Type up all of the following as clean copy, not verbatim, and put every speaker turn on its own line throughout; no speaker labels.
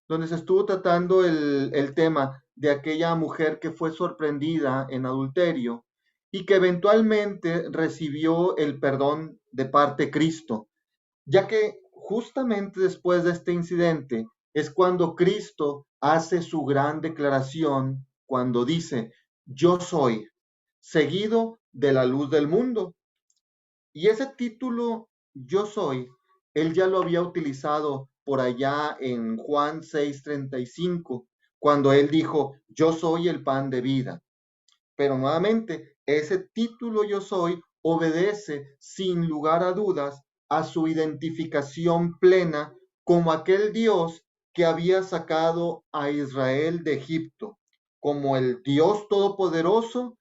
donde se estuvo tratando el tema de aquella mujer que fue sorprendida en adulterio y que eventualmente recibió el perdón de parte de Cristo, ya que justamente después de este incidente es cuando Cristo hace su gran declaración cuando dice, yo soy, seguido de la luz del mundo. Y ese título, yo soy, él ya lo había utilizado por allá en Juan 6:35, cuando él dijo, yo soy el pan de vida. Pero nuevamente, ese título yo soy obedece sin lugar a dudas a su identificación plena como aquel Dios que había sacado a Israel de Egipto, como el Dios todopoderoso,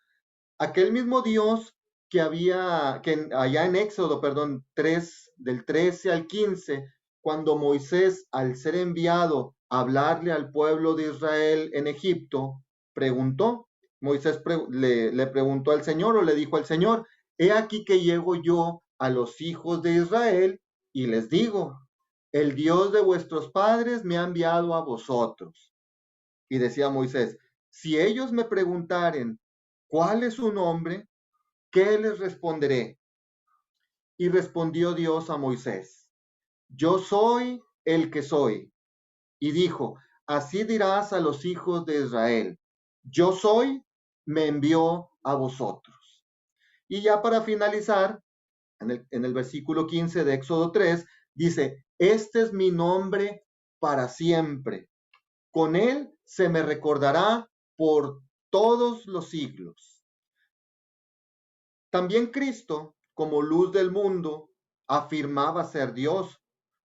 aquel mismo Dios que allá en Éxodo, perdón, 3, del 13 al 15, cuando Moisés, al ser enviado a hablarle al pueblo de Israel en Egipto, preguntó, Moisés le preguntó al Señor o le dijo al Señor, he aquí que llego yo a los hijos de Israel y les digo, el Dios de vuestros padres me ha enviado a vosotros. Y decía Moisés, si ellos me preguntaren, ¿cuál es su nombre? ¿Qué les responderé? Y respondió Dios a Moisés, yo soy el que soy. Y dijo, así dirás a los hijos de Israel, yo soy, me envió a vosotros. Y ya para finalizar, en el versículo 15 de Éxodo 3, dice, este es mi nombre para siempre. Con él se me recordará por todos los siglos. También Cristo, como luz del mundo, afirmaba ser Dios,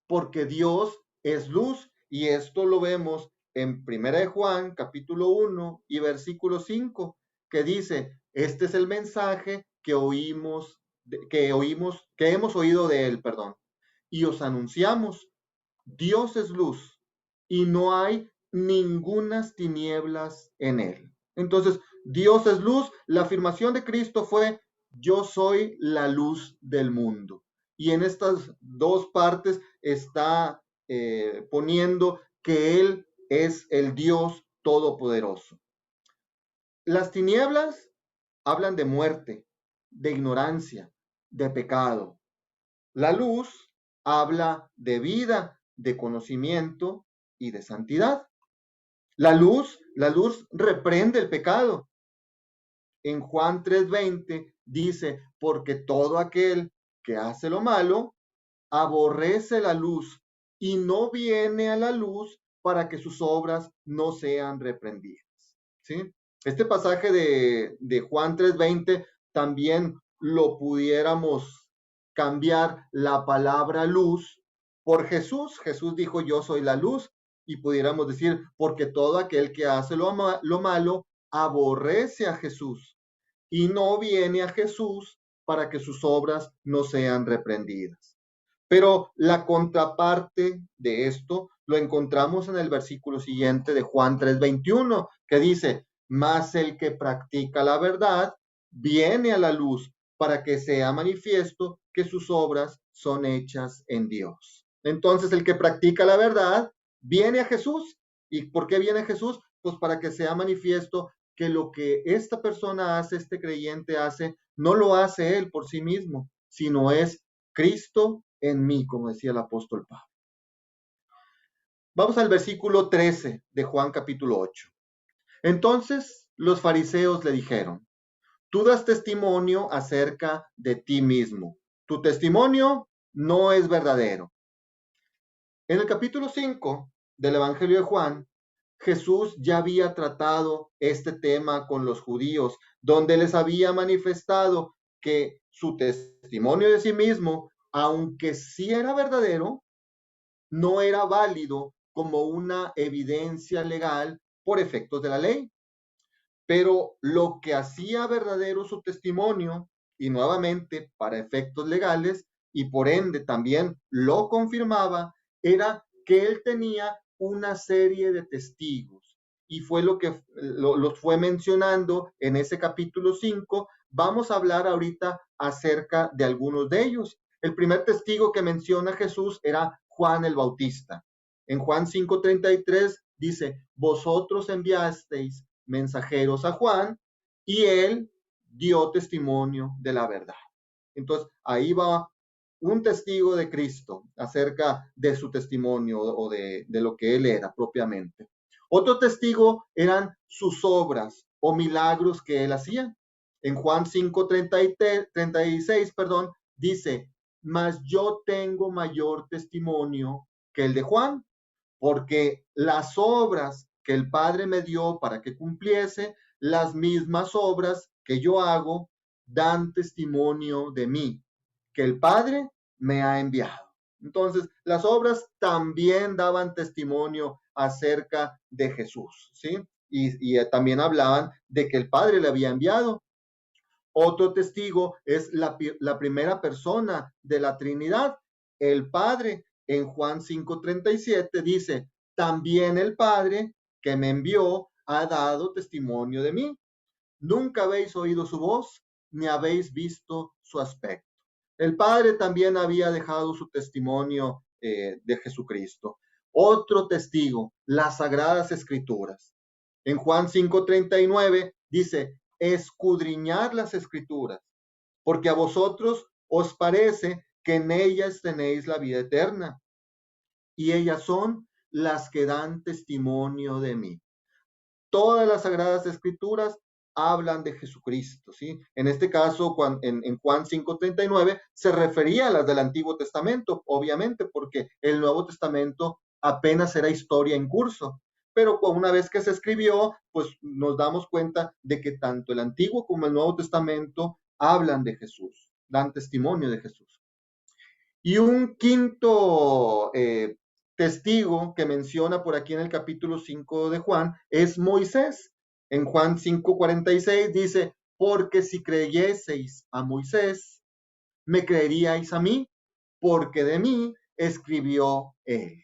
porque Dios es luz, y esto lo vemos en 1 de Juan, capítulo 1 y versículo 5, que dice, este es el mensaje que hemos oído de él, perdón, y os anunciamos, Dios es luz, y no hay ningunas tinieblas en él. Entonces, Dios es luz. La afirmación de Cristo fue, yo soy la luz del mundo. Y en estas dos partes está poniendo que Él es el Dios todopoderoso. Las tinieblas hablan de muerte, de ignorancia, de pecado. La luz habla de vida, de conocimiento y de santidad. La luz reprende el pecado. En Juan 3:20 dice, porque todo aquel que hace lo malo aborrece la luz y no viene a la luz para que sus obras no sean reprendidas. ¿Sí? Este pasaje de Juan 3:20 también lo pudiéramos cambiar la palabra luz por Jesús. Jesús dijo, yo soy la luz, y pudiéramos decir, porque todo aquel que hace lo malo aborrece a Jesús y no viene a Jesús para que sus obras no sean reprendidas. Pero la contraparte de esto lo encontramos en el versículo siguiente de Juan 3:21, que dice, mas el que practica la verdad viene a la luz para que sea manifiesto que sus obras son hechas en Dios. Entonces el que practica la verdad viene a Jesús. ¿Y por qué viene a Jesús? Pues para que sea manifiesto que lo que esta persona hace, este creyente hace, no lo hace él por sí mismo, sino es Cristo en mí, como decía el apóstol Pablo. Vamos al versículo 13 de Juan capítulo 8. Entonces los fariseos le dijeron, tú das testimonio acerca de ti mismo. Tu testimonio no es verdadero. En el capítulo 5 del Evangelio de Juan, Jesús ya había tratado este tema con los judíos, donde les había manifestado que su testimonio de sí mismo, aunque sí era verdadero, no era válido como una evidencia legal por efectos de la ley. Pero lo que hacía verdadero su testimonio, y nuevamente para efectos legales, y por ende también lo confirmaba, era que él tenía una serie de testigos. Y fue lo que los fue mencionando en ese capítulo 5. Vamos a hablar ahorita acerca de algunos de ellos. El primer testigo que menciona Jesús era Juan el Bautista. En Juan 5:33 dice, vosotros enviasteis mensajeros a Juan y él dio testimonio de la verdad. Entonces, ahí va un testigo de Cristo acerca de su testimonio o de lo que él era propiamente. Otro testigo eran sus obras o milagros que él hacía. En Juan 5:36, dice, mas yo tengo mayor testimonio que el de Juan, porque las obras que el Padre me dio para que cumpliese, las mismas obras que yo hago, dan testimonio de mí, que el Padre me ha enviado. Entonces, las obras también daban testimonio acerca de Jesús, ¿sí? Y también hablaban de que el Padre le había enviado. Otro testigo es la primera persona de la Trinidad, el Padre. En Juan 5:37 dice, también el Padre que me envió ha dado testimonio de mí. Nunca habéis oído su voz, ni habéis visto su aspecto. El Padre también había dejado su testimonio de Jesucristo. Otro testigo, las Sagradas Escrituras. En Juan 5:39 dice, escudriñad las Escrituras, porque a vosotros os parece que en ellas tenéis la vida eterna, y ellas son las que dan testimonio de mí. Todas las Sagradas Escrituras hablan de Jesucristo, ¿sí? En este caso, en Juan 5:39, se refería a las del Antiguo Testamento, obviamente, porque el Nuevo Testamento apenas era historia en curso. Pero una vez que se escribió, pues nos damos cuenta de que tanto el Antiguo como el Nuevo Testamento hablan de Jesús, dan testimonio de Jesús. Y un quinto testigo que menciona por aquí en el capítulo 5 de Juan es Moisés. En Juan 5:46 dice, porque si creyeseis a Moisés, me creeríais a mí, porque de mí escribió él.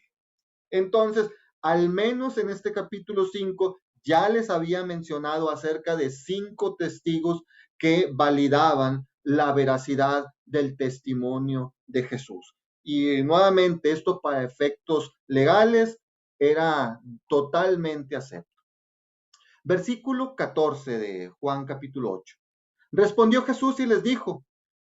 Entonces, al menos en este capítulo 5 ya les había mencionado acerca de 5 testigos que validaban la veracidad del testimonio de Jesús. Y nuevamente, esto para efectos legales era totalmente acepto. Versículo 14 de Juan capítulo 8. Respondió Jesús y les dijo,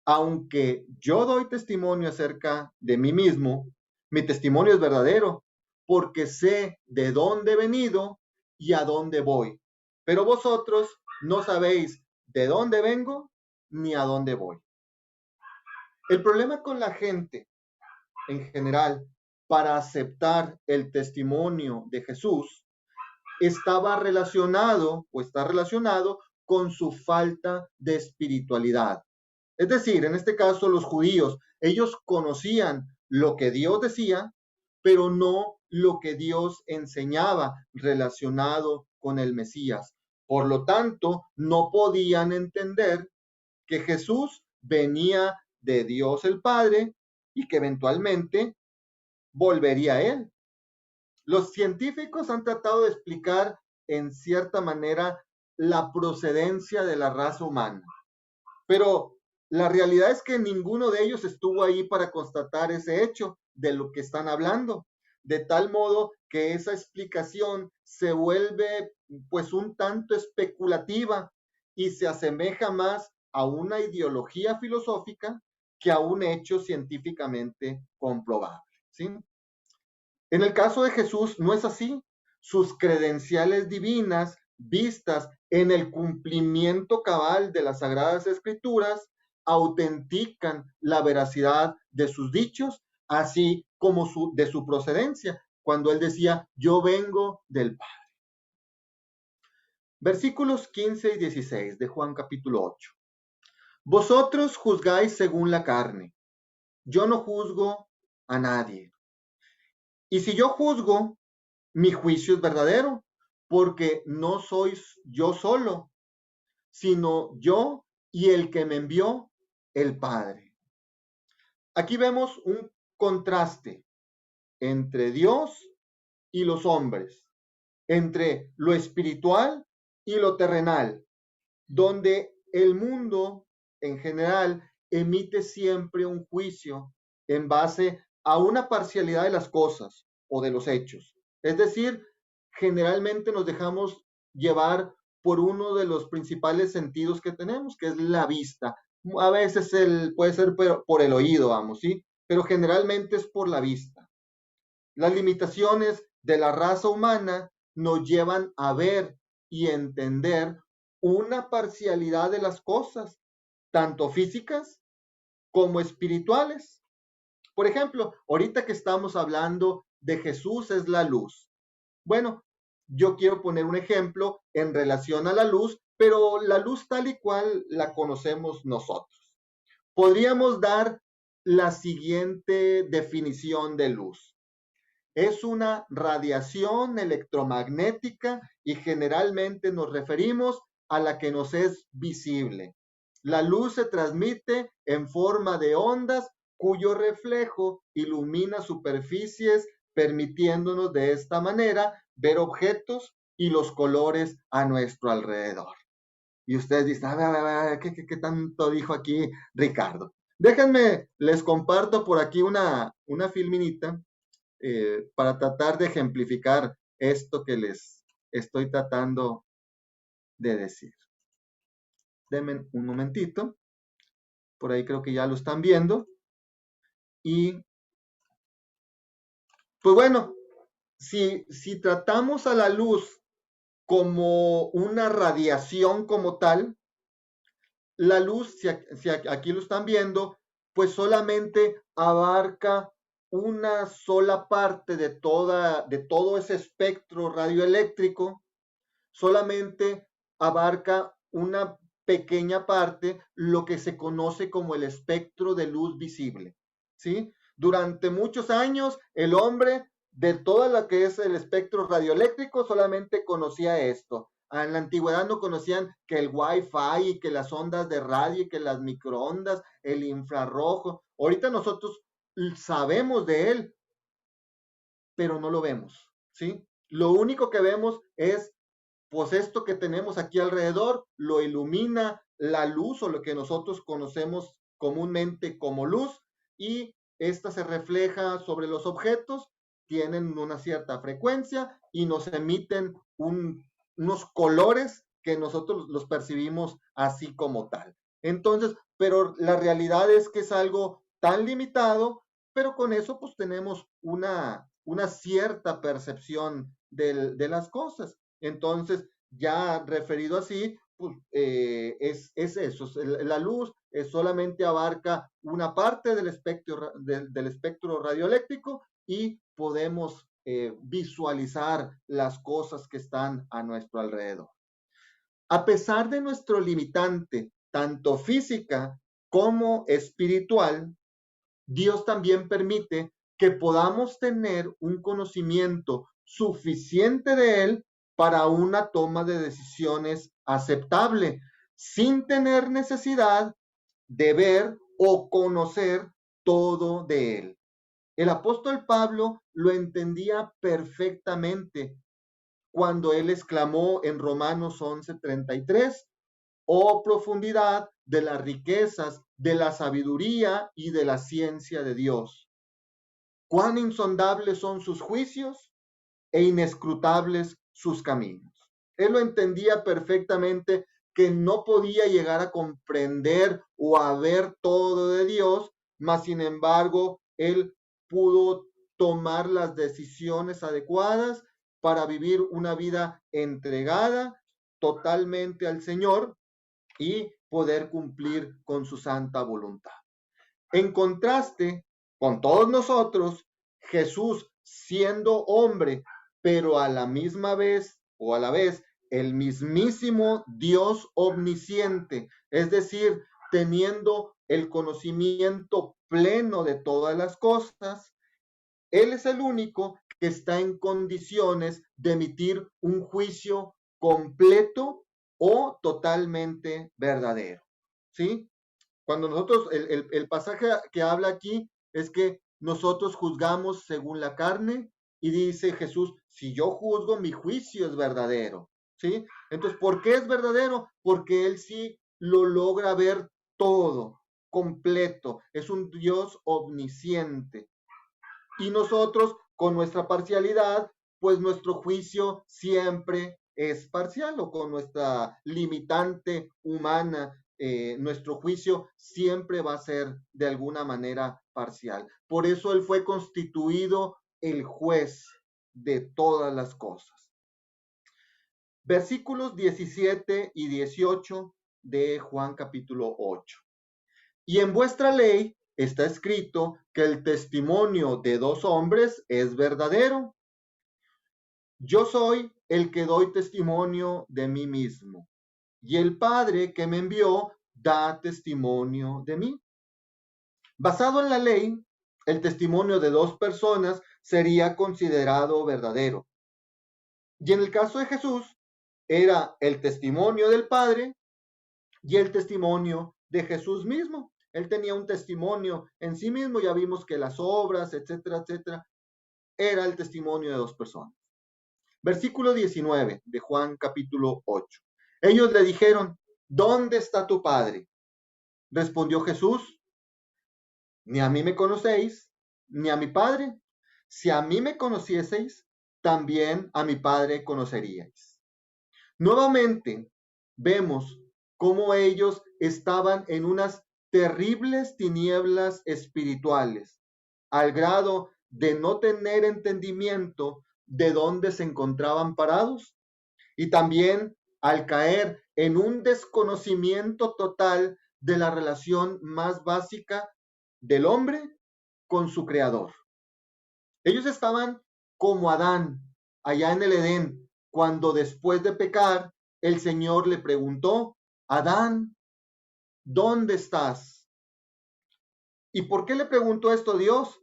aunque yo doy testimonio acerca de mí mismo, mi testimonio es verdadero, porque sé de dónde he venido y a dónde voy. Pero vosotros no sabéis de dónde vengo ni a dónde voy. El problema con la gente en general para aceptar el testimonio de Jesús estaba relacionado o está relacionado con su falta de espiritualidad. Es decir, en este caso los judíos, ellos conocían lo que Dios decía, pero no lo que Dios enseñaba relacionado con el Mesías. Por lo tanto, no podían entender que Jesús venía de Dios el Padre y que eventualmente volvería a él. Los científicos han tratado de explicar en cierta manera la procedencia de la raza humana, pero la realidad es que ninguno de ellos estuvo ahí para constatar ese hecho de lo que están hablando, de tal modo que esa explicación se vuelve pues un tanto especulativa y se asemeja más a una ideología filosófica que a un hecho científicamente comprobable, ¿sí? En el caso de Jesús no es así. Sus credenciales divinas vistas en el cumplimiento cabal de las Sagradas Escrituras autentican la veracidad de sus dichos, así como de su procedencia, cuando él decía, yo vengo del Padre. Versículos 15 y 16 de Juan capítulo 8. Vosotros juzgáis según la carne, yo no juzgo a nadie. Y si yo juzgo, mi juicio es verdadero, porque no sois yo solo, sino yo y el que me envió, el Padre. Aquí vemos un contraste entre Dios y los hombres, entre lo espiritual y lo terrenal, donde el mundo en general emite siempre un juicio en base a una parcialidad de las cosas o de los hechos. Es decir, generalmente nos dejamos llevar por uno de los principales sentidos que tenemos, que es la vista. A veces puede ser por el oído, vamos, ¿sí? Pero generalmente es por la vista. Las limitaciones de la raza humana nos llevan a ver y entender una parcialidad de las cosas, tanto físicas como espirituales. Por ejemplo, ahorita que estamos hablando de Jesús es la luz. Bueno, yo quiero poner un ejemplo en relación a la luz, pero la luz tal y cual la conocemos nosotros. Podríamos dar la siguiente definición de luz. Es una radiación electromagnética y generalmente nos referimos a la que nos es visible. La luz se transmite en forma de ondas cuyo reflejo ilumina superficies, permitiéndonos de esta manera ver objetos y los colores a nuestro alrededor. Y ustedes dicen, a ver, ¿qué tanto dijo aquí Ricardo? Déjenme, les comparto por aquí una filminita para tratar de ejemplificar esto que les estoy tratando de decir. Denme un momentito. Por ahí creo que ya lo están viendo. Y pues bueno, si tratamos a la luz como una radiación como tal, la luz, si aquí lo están viendo, pues solamente abarca una sola parte de todo ese espectro radioeléctrico, solamente abarca una pequeña parte, lo que se conoce como el espectro de luz visible, ¿sí? Durante muchos años, el hombre de toda lo que es el espectro radioeléctrico solamente conocía esto. En la antigüedad no conocían que el Wi-Fi y que las ondas de radio y que las microondas, el infrarrojo. Ahorita nosotros sabemos de él, pero no lo vemos, ¿sí? Lo único que vemos es pues esto que tenemos aquí alrededor lo ilumina la luz o lo que nosotros conocemos comúnmente como luz y esta se refleja sobre los objetos, tienen una cierta frecuencia y nos emiten unos colores que nosotros los percibimos así como tal. Entonces, pero la realidad es que es algo tan limitado, pero con eso pues tenemos una cierta percepción de las cosas. Entonces, ya referido así, pues, es eso. La luz solamente abarca una parte del espectro radioeléctrico y podemos visualizar las cosas que están a nuestro alrededor. A pesar de nuestro limitante, tanto física como espiritual, Dios también permite que podamos tener un conocimiento suficiente de Él para una toma de decisiones aceptable, sin tener necesidad de ver o conocer todo de Él. El apóstol Pablo lo entendía perfectamente cuando él exclamó en Romanos 11:33, oh profundidad de las riquezas, de la sabiduría y de la ciencia de Dios. Cuán insondables son sus juicios e inescrutables sus caminos. Él lo entendía perfectamente que no podía llegar a comprender o a ver todo de Dios, mas sin embargo, él pudo tomar las decisiones adecuadas para vivir una vida entregada totalmente al Señor y poder cumplir con su santa voluntad. En contraste con todos nosotros, Jesús siendo hombre, pero a la misma vez o a la vez el mismísimo Dios omnisciente, es decir, teniendo el conocimiento pleno de todas las cosas, Él es el único que está en condiciones de emitir un juicio completo o totalmente verdadero, ¿sí? Cuando nosotros, el pasaje que habla aquí es que nosotros juzgamos según la carne y dice Jesús, si yo juzgo, mi juicio es verdadero, ¿sí? Entonces, ¿por qué es verdadero? Porque Él sí lo logra ver todo, completo, es un Dios omnisciente. Y nosotros con nuestra parcialidad, pues nuestro juicio siempre es parcial, o con nuestra limitante humana, nuestro juicio siempre va a ser de alguna manera parcial. Por eso Él fue constituido el juez de todas las cosas. Versículos 17 y 18 de Juan capítulo 8. Y en vuestra ley está escrito que el testimonio de dos hombres es verdadero. Yo soy el que doy testimonio de mí mismo, y el Padre que me envió da testimonio de mí. Basado en la ley, el testimonio de dos personas sería considerado verdadero. Y en el caso de Jesús, era el testimonio del Padre y el testimonio de Jesús mismo. Él tenía un testimonio en sí mismo, ya vimos que las obras, etcétera, etcétera, era el testimonio de dos personas. Versículo 19 de Juan capítulo 8. Ellos le dijeron, ¿dónde está tu Padre? Respondió Jesús, ni a mí me conocéis, ni a mi Padre. Si a mí me conocieseis, también a mi Padre conoceríais. Nuevamente vemos cómo ellos estaban en unas terribles tinieblas espirituales, al grado de no tener entendimiento de dónde se encontraban parados, y también al caer en un desconocimiento total de la relación más básica del hombre con su creador. Ellos estaban como Adán allá en el Edén, cuando después de pecar, el Señor le preguntó, Adán, ¿dónde estás? ¿Y por qué le preguntó esto Dios?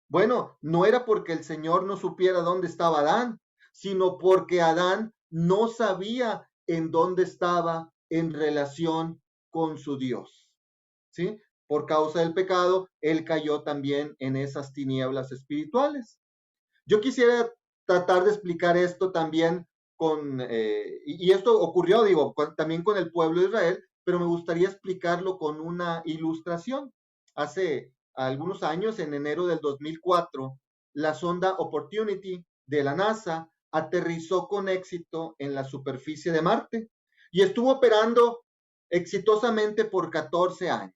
Bueno, no era porque el Señor no supiera dónde estaba Adán, sino porque Adán no sabía en dónde estaba en relación con su Dios. ¿Sí? Por causa del pecado, él cayó también en esas tinieblas espirituales. Yo quisiera tratar de explicar esto también y esto ocurrió, digo, también con el pueblo de Israel, pero me gustaría explicarlo con una ilustración. Hace algunos años, en enero del 2004, la sonda Opportunity de la NASA aterrizó con éxito en la superficie de Marte y estuvo operando exitosamente por 14 años,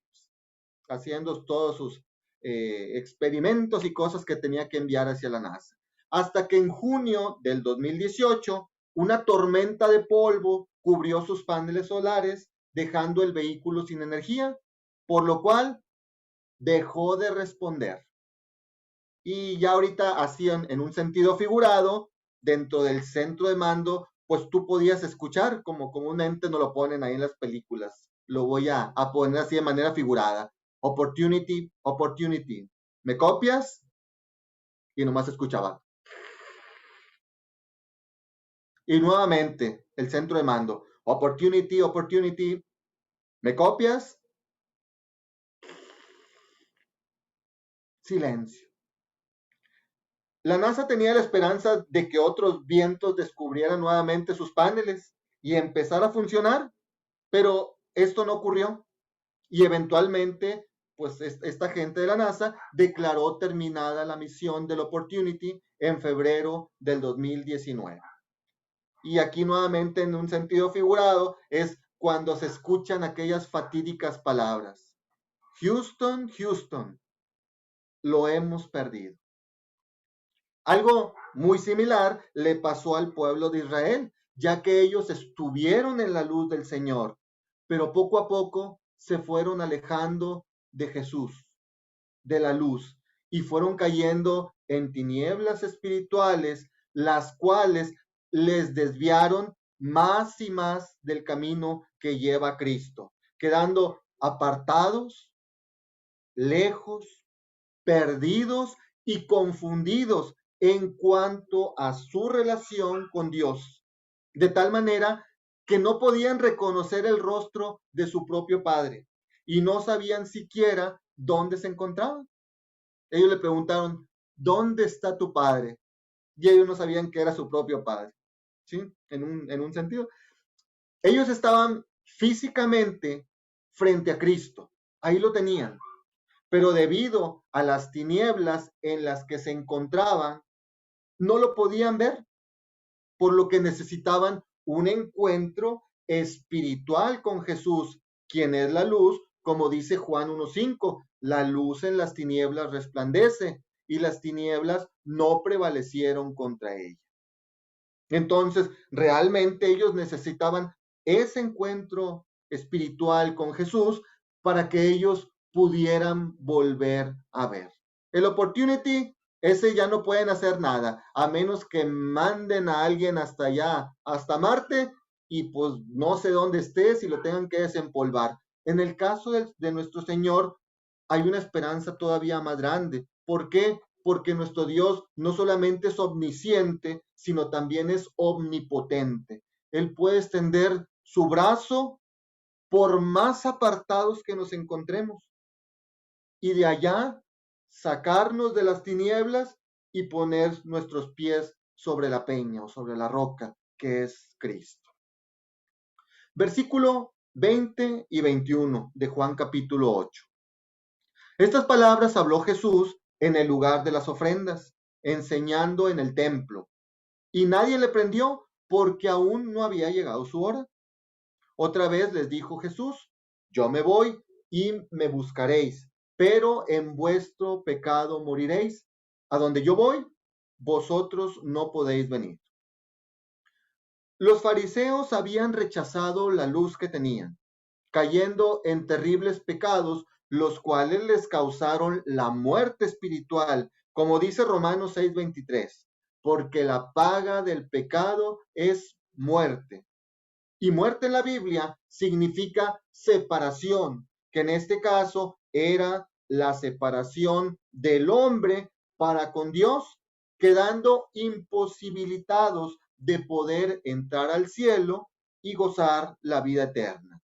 haciendo todos sus experimentos y cosas que tenía que enviar hacia la NASA. Hasta que en junio del 2018, una tormenta de polvo cubrió sus paneles solares, dejando el vehículo sin energía, por lo cual dejó de responder. Y ya ahorita hacían en un sentido figurado, dentro del centro de mando, pues tú podías escuchar, como comúnmente nos lo ponen ahí en las películas. Lo voy a poner así de manera figurada. Opportunity, opportunity. ¿Me copias? Y nomás escuchaba. Y nuevamente, el centro de mando. Opportunity, opportunity. ¿Me copias? Silencio. La NASA tenía la esperanza de que otros vientos descubrieran nuevamente sus paneles y empezara a funcionar, pero esto no ocurrió. Y eventualmente, pues esta gente de la NASA declaró terminada la misión del Opportunity en febrero del 2019. Y aquí nuevamente, en un sentido figurado, es cuando se escuchan aquellas fatídicas palabras. Houston, Houston, lo hemos perdido. Algo muy similar le pasó al pueblo de Israel, ya que ellos estuvieron en la luz del Señor, pero poco a poco se fueron alejando de Jesús, de la luz, y fueron cayendo en tinieblas espirituales, las cuales les desviaron más y más del camino que lleva a Cristo, quedando apartados, lejos, perdidos y confundidos en cuanto a su relación con Dios, de tal manera que no podían reconocer el rostro de su propio padre y no sabían siquiera dónde se encontraban. Ellos le preguntaron, ¿dónde está tu padre? Y ellos no sabían que era su propio padre, ¿sí? En un sentido. Ellos estaban físicamente frente a Cristo, ahí lo tenían, pero debido a las tinieblas en las que se encontraban, no lo podían ver, por lo que necesitaban un encuentro espiritual con Jesús, quien es la luz, como dice Juan 1:5, la luz en las tinieblas resplandece y las tinieblas no prevalecieron contra ella. Entonces, realmente ellos necesitaban ese encuentro espiritual con Jesús para que ellos pudieran volver a ver. El opportunity, ese ya no pueden hacer nada, a menos que manden a alguien hasta allá, hasta Marte, y pues no sé dónde esté, si lo tengan que desempolvar. En el caso de nuestro Señor, hay una esperanza todavía más grande. ¿Por qué? Porque nuestro Dios no solamente es omnisciente, sino también es omnipotente. Él puede extender su brazo por más apartados que nos encontremos y de allá sacarnos de las tinieblas y poner nuestros pies sobre la peña o sobre la roca que es Cristo. Versículo 20 y 21 de Juan capítulo 8. Estas palabras habló Jesús en el lugar de las ofrendas, enseñando en el templo, y nadie le prendió porque aún no había llegado su hora. Otra vez les dijo Jesús, yo me voy y me buscaréis, pero en vuestro pecado moriréis. A donde yo voy, vosotros no podéis venir. Los fariseos habían rechazado la luz que tenían, cayendo en terribles pecados, los cuales les causaron la muerte espiritual, como dice Romanos 6:23, porque la paga del pecado es muerte. Y muerte en la Biblia significa separación, que en este caso era la separación del hombre para con Dios, quedando imposibilitados de poder entrar al cielo y gozar la vida eterna.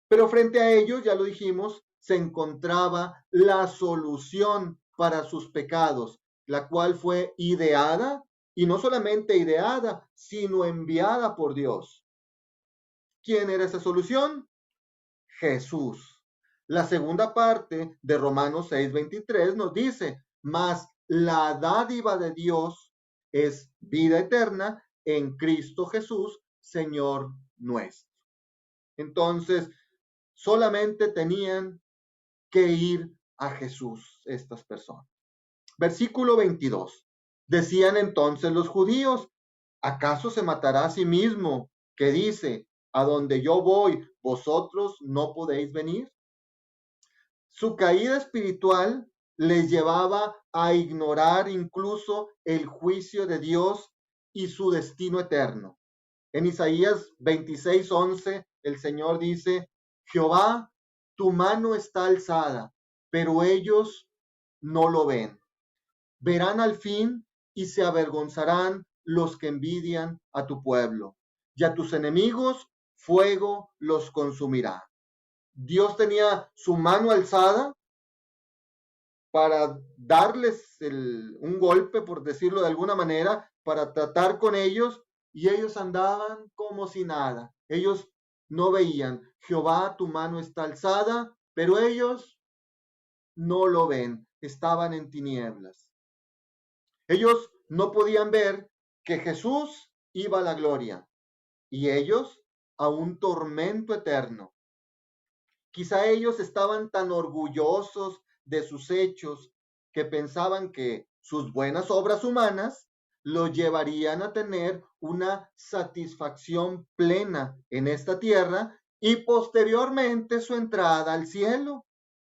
Pero frente a ellos, ya lo dijimos, se encontraba la solución para sus pecados, la cual fue ideada, y no solamente ideada, sino enviada por Dios. ¿Quién era esa solución? Jesús. La segunda parte de Romanos 6:23 nos dice, mas la dádiva de Dios es vida eterna en Cristo Jesús, Señor nuestro. Entonces, solamente tenían que ir a Jesús estas personas. Versículo 22. Decían entonces los judíos, ¿acaso se matará a sí mismo? Que dice, a donde yo voy, vosotros no podéis venir. Su caída espiritual les llevaba a ignorar incluso el juicio de Dios y su destino eterno. En Isaías 26:11, el Señor dice, Jehová, tu mano está alzada, pero ellos no lo ven. Verán al fin y se avergonzarán los que envidian a tu pueblo, y a tus enemigos fuego los consumirá. Dios tenía su mano alzada para darles un golpe, por decirlo de alguna manera, para tratar con ellos, y ellos andaban como si nada. Ellos no veían, Jehová, tu mano está alzada, pero ellos no lo ven, estaban en tinieblas. Ellos no podían ver que Jesús iba a la gloria y ellos a un tormento eterno. Quizá ellos estaban tan orgullosos de sus hechos que pensaban que sus buenas obras humanas los llevarían a tener una satisfacción plena en esta tierra y posteriormente su entrada al cielo.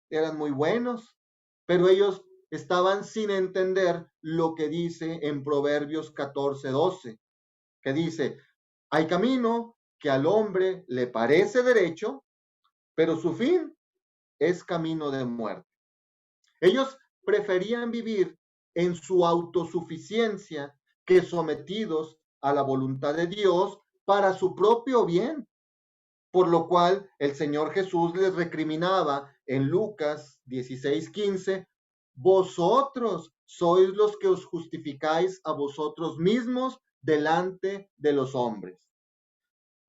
Eran muy buenos, pero ellos estaban sin entender lo que dice en Proverbios 14:12, que dice, hay camino que al hombre le parece derecho, pero su fin es camino de muerte. Ellos preferían vivir en su autosuficiencia que sometidos a la voluntad de Dios para su propio bien, por lo cual el Señor Jesús les recriminaba en Lucas 16:15, vosotros sois los que os justificáis a vosotros mismos delante de los hombres.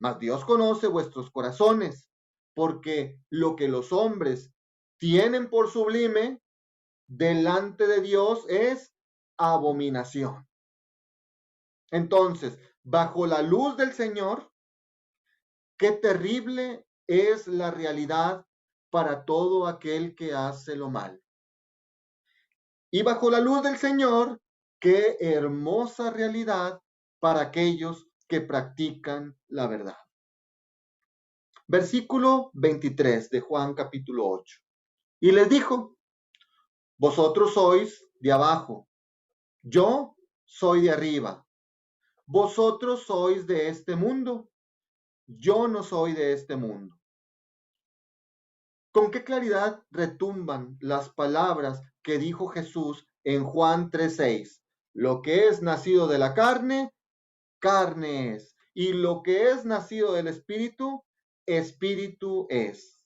Mas Dios conoce vuestros corazones, porque lo que los hombres tienen por sublime delante de Dios es abominación. Entonces, bajo la luz del Señor, qué terrible es la realidad para todo aquel que hace lo mal. Y bajo la luz del Señor, qué hermosa realidad para aquellos que practican la verdad. Versículo 23 de Juan capítulo 8. Y les dijo, vosotros sois de abajo, yo soy de arriba. Vosotros sois de este mundo, yo no soy de este mundo. ¿Con qué claridad retumban las palabras que dijo Jesús en Juan 3:6? Lo que es nacido de la carne, carne es. Y lo que es nacido del espíritu, espíritu es.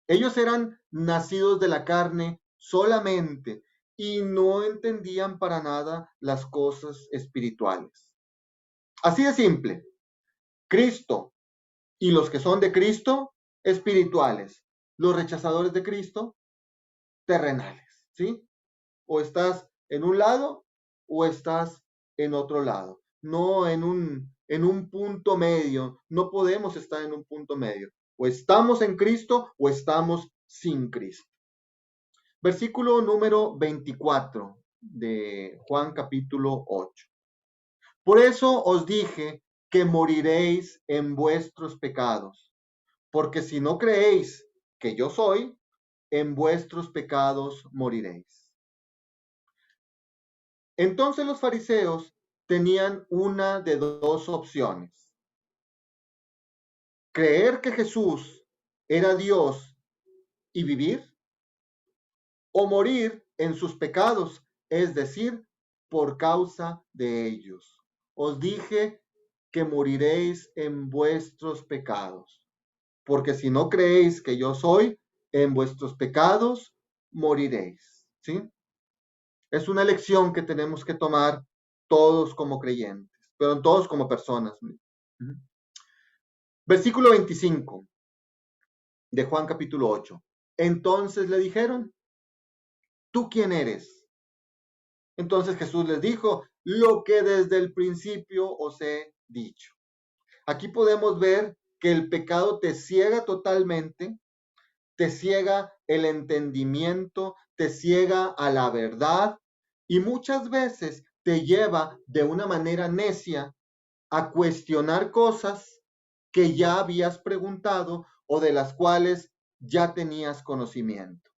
Ellos eran nacidos de la carne solamente y no entendían para nada las cosas espirituales. Así de simple. Cristo y los que son de Cristo, espirituales. Los rechazadores de Cristo, terrenales. ¿Sí? O estás en un lado o estás en otro lado. No en un punto medio. No podemos estar en un punto medio. O estamos en Cristo o estamos sin Cristo. Versículo número 24 de Juan capítulo 8. Por eso os dije que moriréis en vuestros pecados, porque si no creéis que yo soy, en vuestros pecados moriréis. Entonces los fariseos tenían una de dos opciones: creer que Jesús era Dios y vivir, o morir en sus pecados, es decir, por causa de ellos. Os dije que moriréis en vuestros pecados, porque si no creéis que yo soy, en vuestros pecados moriréis. ¿Sí? Es una lección que tenemos que tomar todos como creyentes, pero todos como personas. Versículo 25 de Juan capítulo 8. Entonces le dijeron, ¿tú quién eres? Entonces Jesús les dijo, lo que desde el principio os he dicho. Aquí podemos ver que el pecado te ciega totalmente, te ciega el entendimiento, te ciega a la verdad y muchas veces te lleva de una manera necia a cuestionar cosas que ya habías preguntado o de las cuales ya tenías conocimiento.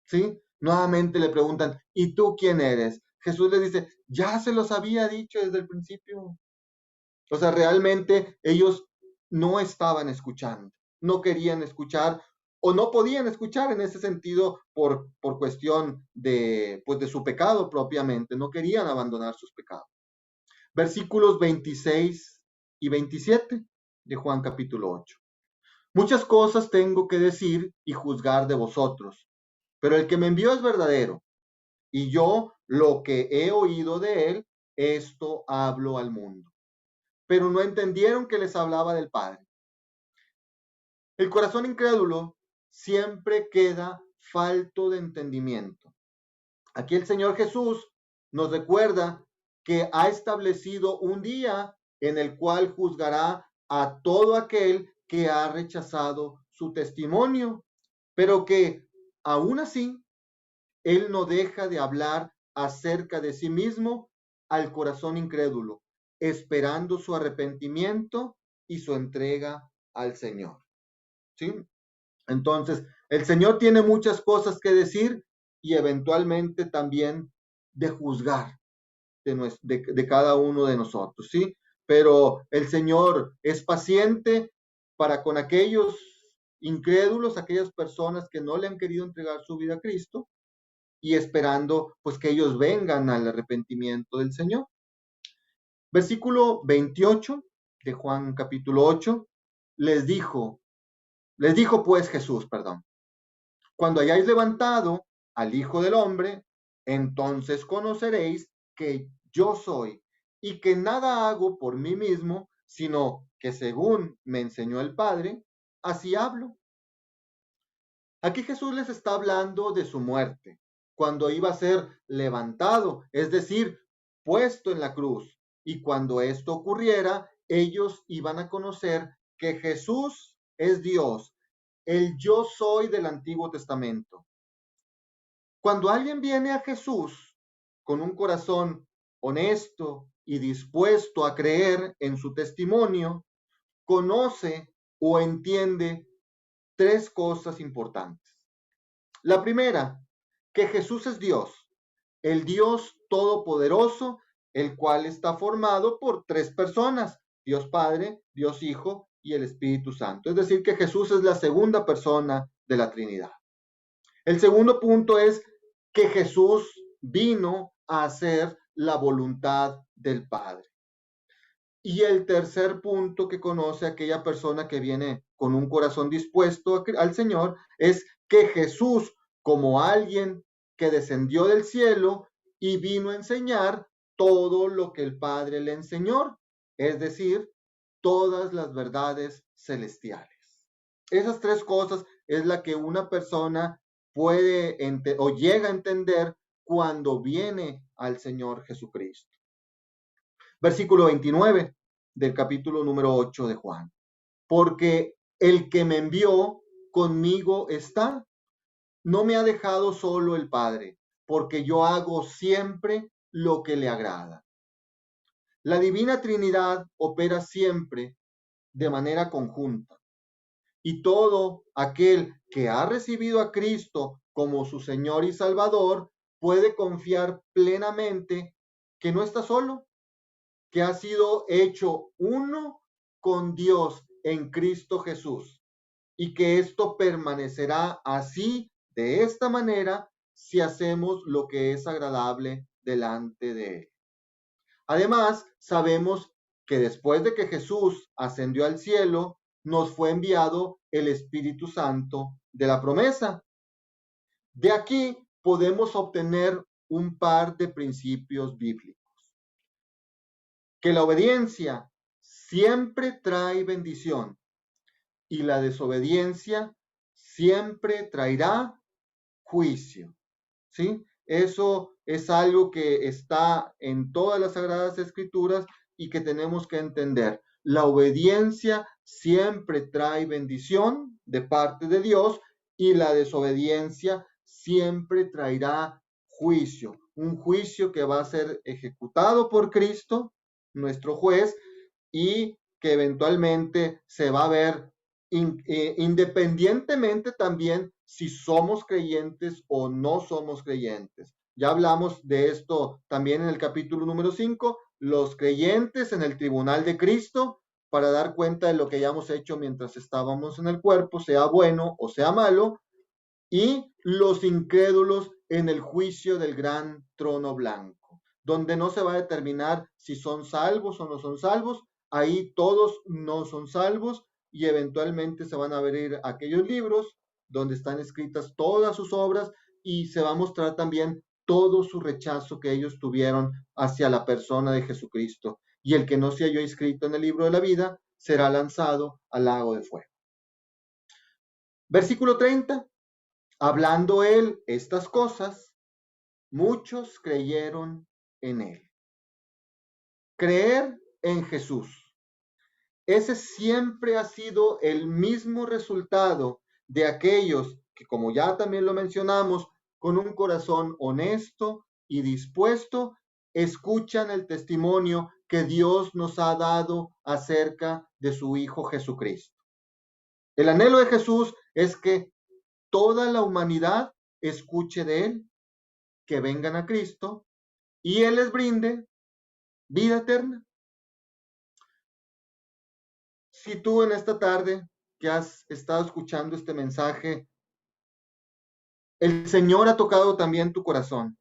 ¿Sí? Nuevamente le preguntan, ¿y tú quién eres? Jesús les dice, ya se los había dicho desde el principio. O sea, realmente ellos no estaban escuchando, no querían escuchar o no podían escuchar en ese sentido por cuestión pues de su pecado propiamente, no querían abandonar sus pecados. Versículos 26 y 27 de Juan capítulo 8. Muchas cosas tengo que decir y juzgar de vosotros, pero el que me envió es verdadero, y yo lo que he oído de él, esto hablo al mundo. Pero no entendieron que les hablaba del Padre. El corazón incrédulo siempre queda falto de entendimiento. Aquí el Señor Jesús nos recuerda que ha establecido un día en el cual juzgará a todo aquel que ha rechazado su testimonio, pero que aún así Él no deja de hablar acerca de sí mismo al corazón incrédulo, esperando su arrepentimiento y su entrega al Señor. ¿Sí? Entonces, el Señor tiene muchas cosas que decir y eventualmente también de juzgar de cada uno de nosotros, ¿sí? Pero el Señor es paciente para con aquellos incrédulos, aquellas personas que no le han querido entregar su vida a Cristo y esperando pues que ellos vengan al arrepentimiento del Señor. Versículo 28 de Juan capítulo 8, les dijo pues Jesús, perdón, cuando hayáis levantado al Hijo del Hombre, entonces conoceréis que yo soy y que nada hago por mí mismo, sino que según me enseñó el Padre, así hablo. Aquí Jesús les está hablando de su muerte, cuando iba a ser levantado, es decir, puesto en la cruz. Y cuando esto ocurriera, ellos iban a conocer que Jesús es Dios, el yo soy del Antiguo Testamento. Cuando alguien viene a Jesús con un corazón honesto y dispuesto a creer en su testimonio, conoce o entiende tres cosas importantes. La primera, que Jesús es Dios, el Dios todopoderoso, el cual está formado por tres personas, Dios Padre, Dios Hijo y el Espíritu Santo. Es decir, que Jesús es la segunda persona de la Trinidad. El segundo punto es que Jesús vino a hacer la voluntad del Padre. Y el tercer punto que conoce aquella persona que viene con un corazón dispuesto al Señor es que Jesús, como alguien que descendió del cielo y vino a enseñar todo lo que el Padre le enseñó, es decir, todas las verdades celestiales. Esas tres cosas es la que una persona puede o llega a entender cuando viene al Señor Jesucristo. Versículo 29 del capítulo número 8 de Juan. Porque el que me envió conmigo está, no me ha dejado solo el Padre, porque yo hago siempre lo que le agrada. La Divina Trinidad opera siempre de manera conjunta. Y todo aquel que ha recibido a Cristo como su Señor y Salvador puede confiar plenamente que no está solo, que ha sido hecho uno con Dios en Cristo Jesús y que esto permanecerá así, de esta manera, si hacemos lo que es agradable delante de Él. Además, sabemos que después de que Jesús ascendió al cielo, nos fue enviado el Espíritu Santo de la promesa. De aquí podemos obtener un par de principios bíblicos. Que la obediencia siempre trae bendición y la desobediencia siempre traerá juicio. ¿Sí? Eso es algo que está en todas las Sagradas Escrituras y que tenemos que entender. La obediencia siempre trae bendición de parte de Dios y la desobediencia siempre traerá juicio. Un juicio que va a ser ejecutado por Cristo, nuestro juez, y que eventualmente se va a ver independientemente también si somos creyentes o no somos creyentes. Ya hablamos de esto también en el capítulo número 5, los creyentes en el tribunal de Cristo, para dar cuenta de lo que hayamos hecho mientras estábamos en el cuerpo, sea bueno o sea malo, y los incrédulos en el juicio del gran trono blanco, donde no se va a determinar si son salvos o no son salvos, ahí todos no son salvos y eventualmente se van a abrir aquellos libros donde están escritas todas sus obras y se va a mostrar también todo su rechazo que ellos tuvieron hacia la persona de Jesucristo. Y el que no se halló inscrito en el libro de la vida será lanzado al lago de fuego. Versículo 30. Hablando él estas cosas, muchos creyeron en él. Creer en Jesús. Ese siempre ha sido el mismo resultado de aquellos que, como ya también lo mencionamos, con un corazón honesto y dispuesto, escuchan el testimonio que Dios nos ha dado acerca de su Hijo Jesucristo. El anhelo de Jesús es que toda la humanidad escuche de Él, que vengan a Cristo y Él les brinde vida eterna. Si tú en esta tarde que has estado escuchando este mensaje, el Señor ha tocado también tu corazón,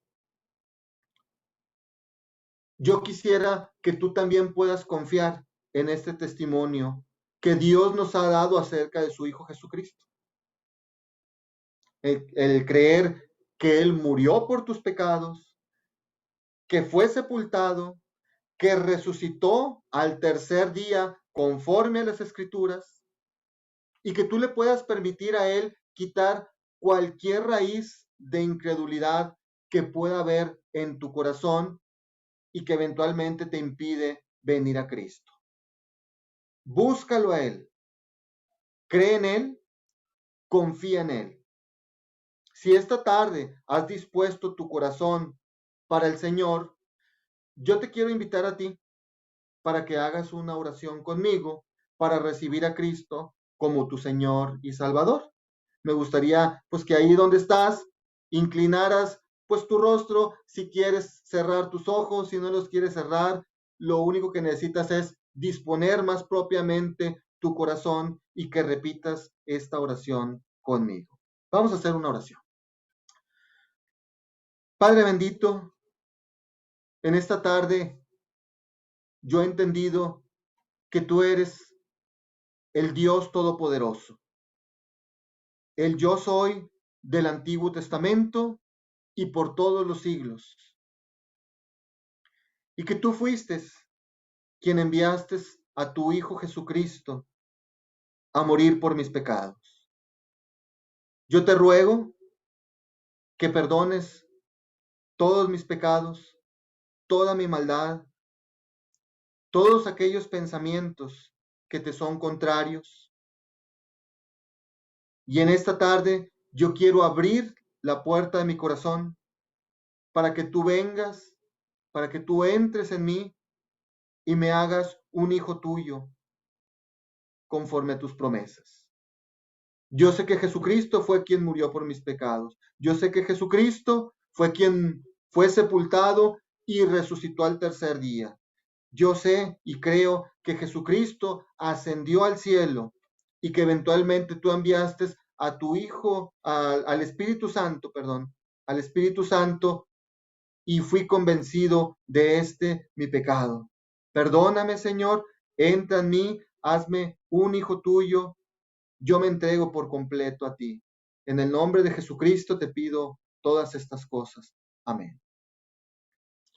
yo quisiera que tú también puedas confiar en este testimonio que Dios nos ha dado acerca de su Hijo Jesucristo. El creer que Él murió por tus pecados, que fue sepultado, que resucitó al tercer día conforme a las Escrituras, y que tú le puedas permitir a Él quitar cualquier raíz de incredulidad que pueda haber en tu corazón y que eventualmente te impide venir a Cristo. Búscalo a Él, cree en Él, confía en Él. Si esta tarde has dispuesto tu corazón para el Señor, yo te quiero invitar a ti para que hagas una oración conmigo para recibir a Cristo como tu Señor y Salvador. Me gustaría pues que ahí donde estás inclinaras pues tu rostro, si quieres cerrar tus ojos, si no los quieres cerrar, lo único que necesitas es disponer más propiamente tu corazón y que repitas esta oración conmigo. Vamos a hacer una oración. Padre bendito, en esta tarde yo he entendido que tú eres el Dios Todopoderoso, el yo soy del Antiguo Testamento y por todos los siglos, y que tú fuiste quien enviaste a tu Hijo Jesucristo a morir por mis pecados. Yo te ruego que perdones todos mis pecados, toda mi maldad, todos aquellos pensamientos que te son contrarios. Y en esta tarde yo quiero abrir la puerta de mi corazón para que tú vengas, para que tú entres en mí y me hagas un hijo tuyo conforme a tus promesas. Yo sé que Jesucristo fue quien murió por mis pecados. Yo sé que Jesucristo fue quien fue sepultado y resucitó al tercer día. Yo sé y creo que Jesucristo ascendió al cielo y que eventualmente tú enviaste a tu Hijo, al Espíritu Santo, perdón, al Espíritu Santo, y fui convencido de mi pecado. Perdóname, Señor, entra en mí, hazme un hijo tuyo, yo me entrego por completo a ti. En el nombre de Jesucristo te pido todas estas cosas. Amén.